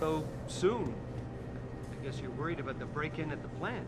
Though soon. I guess you're worried about the break-in at the plant.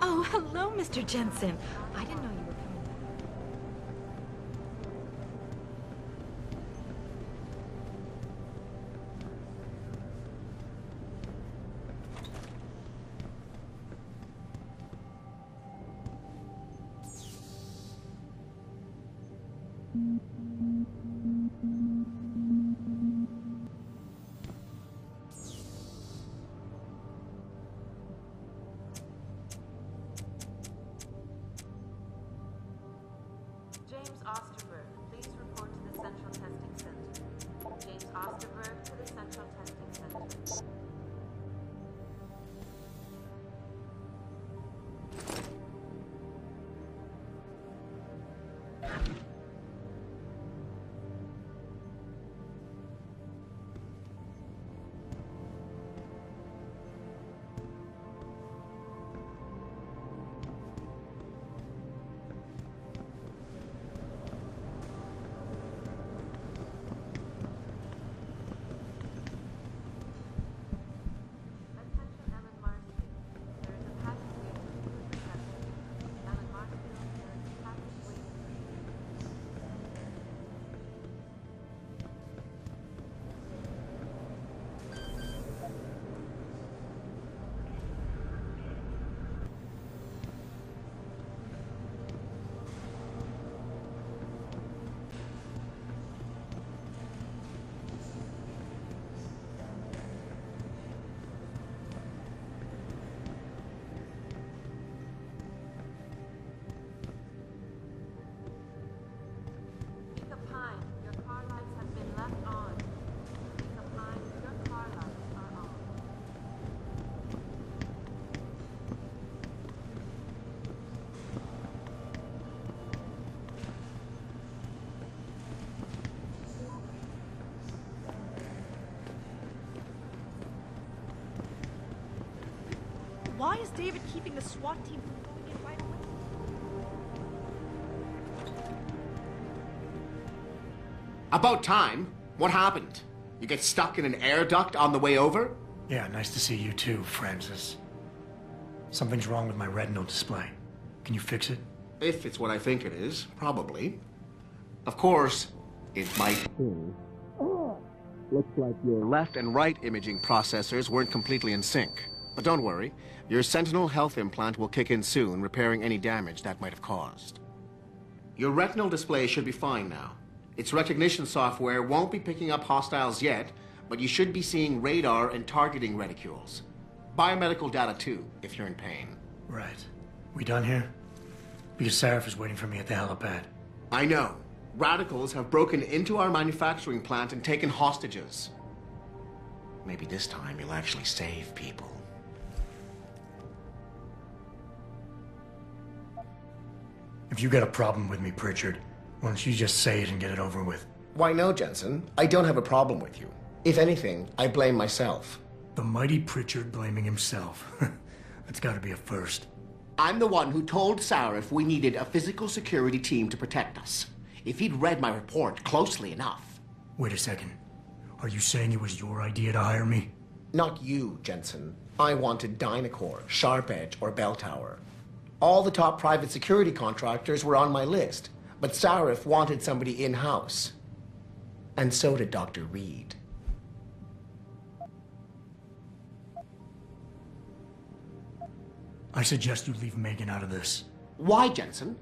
Oh, hello, Mr. Jensen. I didn't know you were coming back. James Osterberg, please report to the Central Testing Center. James Osterberg to the Central Testing Center. Why is David keeping the SWAT team from going in right away? About time. What happened? You get stuck in an air duct on the way over? Yeah, nice to see you too, Francis. Something's wrong with my retinal display. Can you fix it? If it's what I think it is, probably. Of course, it might. Looks like your left and right imaging processors weren't completely in sync. But don't worry, your Sentinel health implant will kick in soon, repairing any damage that might have caused. Your retinal display should be fine now. Its recognition software won't be picking up hostiles yet, but you should be seeing radar and targeting reticules. Biomedical data too, if you're in pain. Right. We done here? Because Sarif is waiting for me at the helipad. I know. Radicals have broken into our manufacturing plant and taken hostages. Maybe this time you'll actually save people. If you got a problem with me, Pritchard, why don't you just say it and get it over with? Why no, Jensen. I don't have a problem with you. If anything, I blame myself. The mighty Pritchard blaming himself. That's gotta be a first. I'm the one who told Sarif we needed a physical security team to protect us. If he'd read my report closely enough. Wait a second. Are you saying it was your idea to hire me? Not you, Jensen. I wanted Dynacore, Sharp Edge, or Bell Tower. All the top private security contractors were on my list, but Sarif wanted somebody in-house. And so did Dr. Reed. I suggest you leave Megan out of this. Why, Jensen?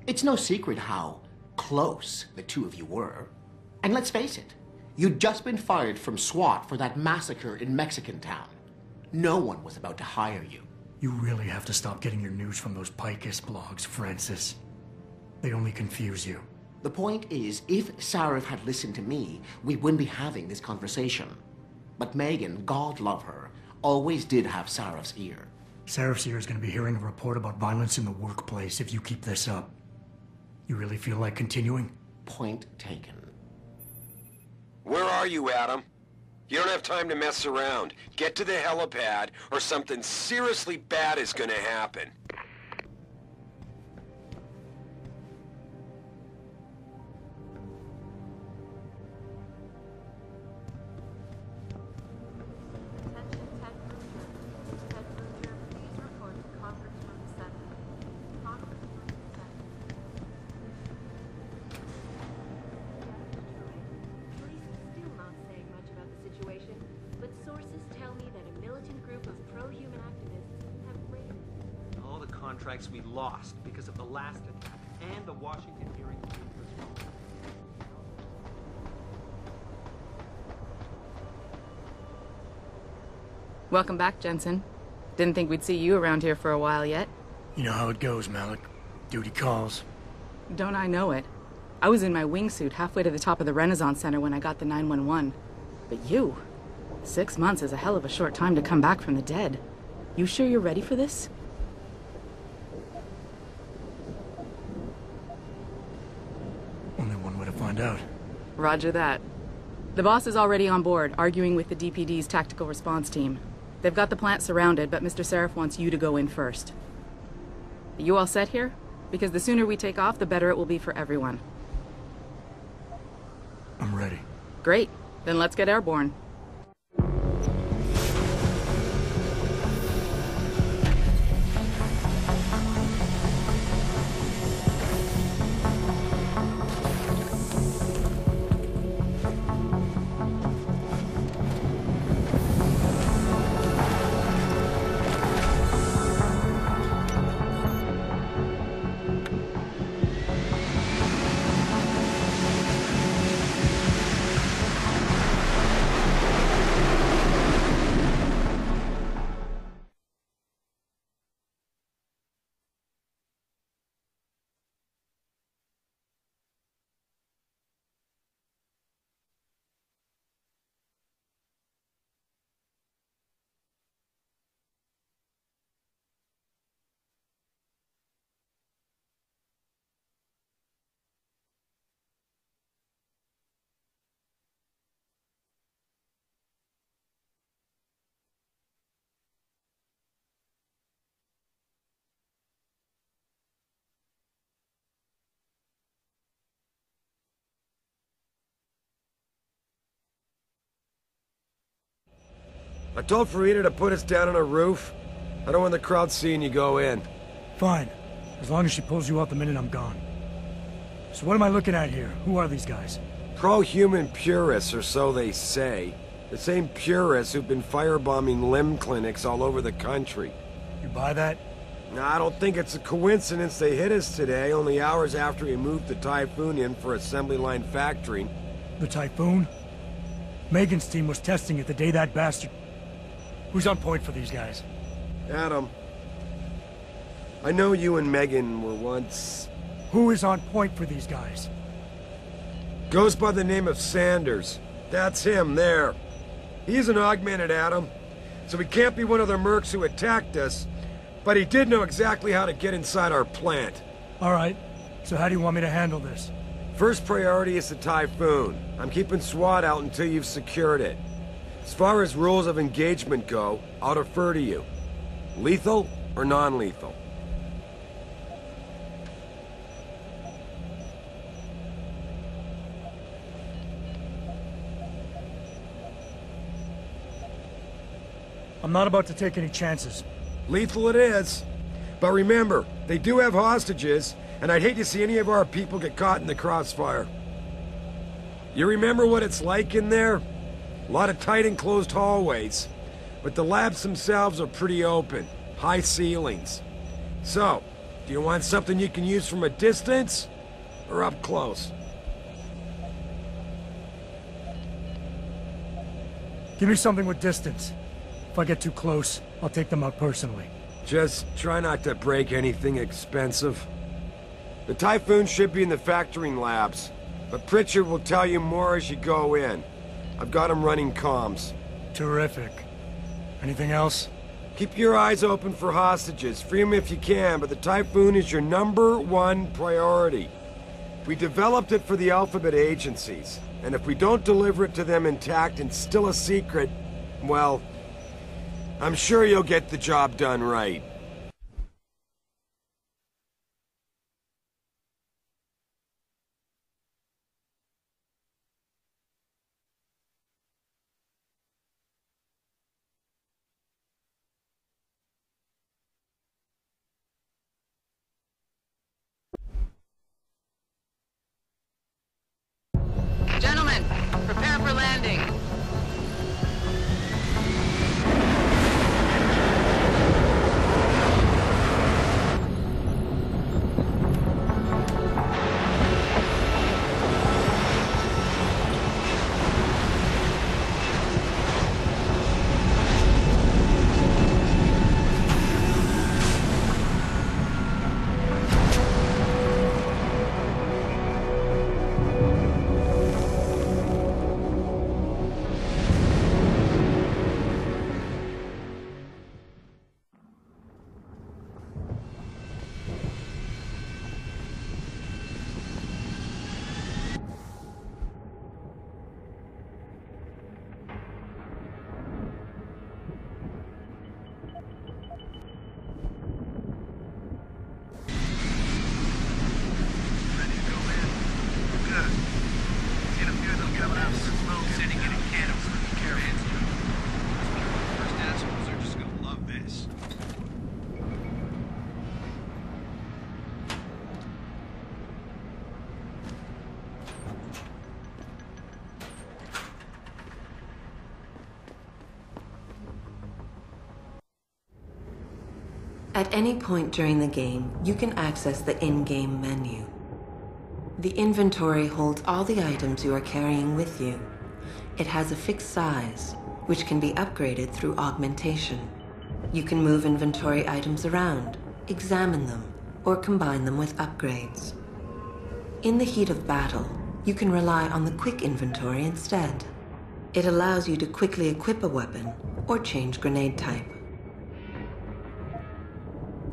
It's no secret how close the two of you were. And let's face it, you'd just been fired from SWAT for that massacre in Mexican town. No one was about to hire you. You really have to stop getting your news from those Picus blogs, Francis. They only confuse you. The point is, if Sarif had listened to me, we wouldn't be having this conversation. But Megan, God love her, always did have Sarif's ear. Sarif's ear is going to be hearing a report about violence in the workplace if you keep this up. You really feel like continuing? Point taken. Where are you, Adam? You don't have time to mess around. Get to the helipad, or something seriously bad is gonna happen. Attention, Ted Butcher. Ted Butcher, please report to conference room 7. Conference room 7. Police are still not saying much about the situation, but sources tell me that a militant group of pro-human activists have raided. All the contracts we lost because of the last attack and the Washington hearing. Welcome back, Jensen. Didn't think we'd see you around here for a while yet. You know how it goes, Malik. Duty calls. Don't I know it? I was in my wingsuit halfway to the top of the Renaissance Center when I got the 911. But you... 6 months is a hell of a short time to come back from the dead. You sure you're ready for this? Only one way to find out. Roger that. The boss is already on board, arguing with the DPD's tactical response team. They've got the plant surrounded, but Mr. Sarif wants you to go in first. Are you all set here? Because the sooner we take off, the better it will be for everyone. I'm ready. Great. Then let's get airborne. I told Farida to put us down on a roof. I don't want the crowd seeing you go in. Fine. As long as she pulls you out the minute I'm gone. So what am I looking at here? Who are these guys? Pro-human purists, or so they say. The same purists who've been firebombing limb clinics all over the country. You buy that? Now, I don't think it's a coincidence they hit us today, only hours after we moved the Typhoon in for assembly line factory. The Typhoon? Megan's team was testing it the day that bastard... Who's on point for these guys? Adam, I know you and Megan were once... Who is on point for these guys? Goes by the name of Sanders. That's him, there. He's an augmented Adam, so he can't be one of the mercs who attacked us, but he did know exactly how to get inside our plant. All right, so how do you want me to handle this? First priority is the Typhoon. I'm keeping SWAT out until you've secured it. As far as rules of engagement go, I'll defer to you. Lethal or non-lethal? I'm not about to take any chances. Lethal it is. But remember, they do have hostages, and I'd hate to see any of our people get caught in the crossfire. You remember what it's like in there? A lot of tight enclosed hallways. But the labs themselves are pretty open. High ceilings. So, do you want something you can use from a distance? Or up close? Give me something with distance. If I get too close, I'll take them out personally. Just try not to break anything expensive. The Typhoon should be in the factoring labs, but Pritchard will tell you more as you go in. I've got him running comms. Terrific. Anything else? Keep your eyes open for hostages. Free them if you can, but the Typhoon is your #1 priority. We developed it for the Alphabet agencies, and if we don't deliver it to them intact and still a secret, well, I'm sure you'll get the job done right. Gentlemen, prepare for landing. At any point during the game, you can access the in-game menu. The inventory holds all the items you are carrying with you. It has a fixed size, which can be upgraded through augmentation. You can move inventory items around, examine them, or combine them with upgrades. In the heat of battle, you can rely on the quick inventory instead. It allows you to quickly equip a weapon or change grenade type.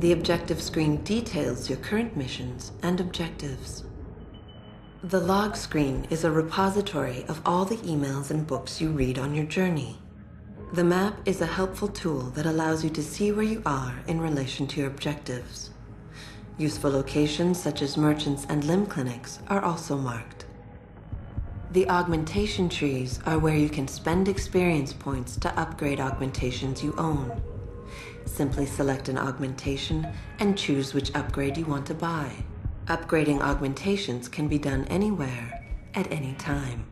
The objective screen details your current missions and objectives. The log screen is a repository of all the emails and books you read on your journey. The map is a helpful tool that allows you to see where you are in relation to your objectives. Useful locations such as merchants and limb clinics are also marked. The augmentation trees are where you can spend experience points to upgrade augmentations you own. Simply select an augmentation and choose which upgrade you want to buy. Upgrading augmentations can be done anywhere, at any time.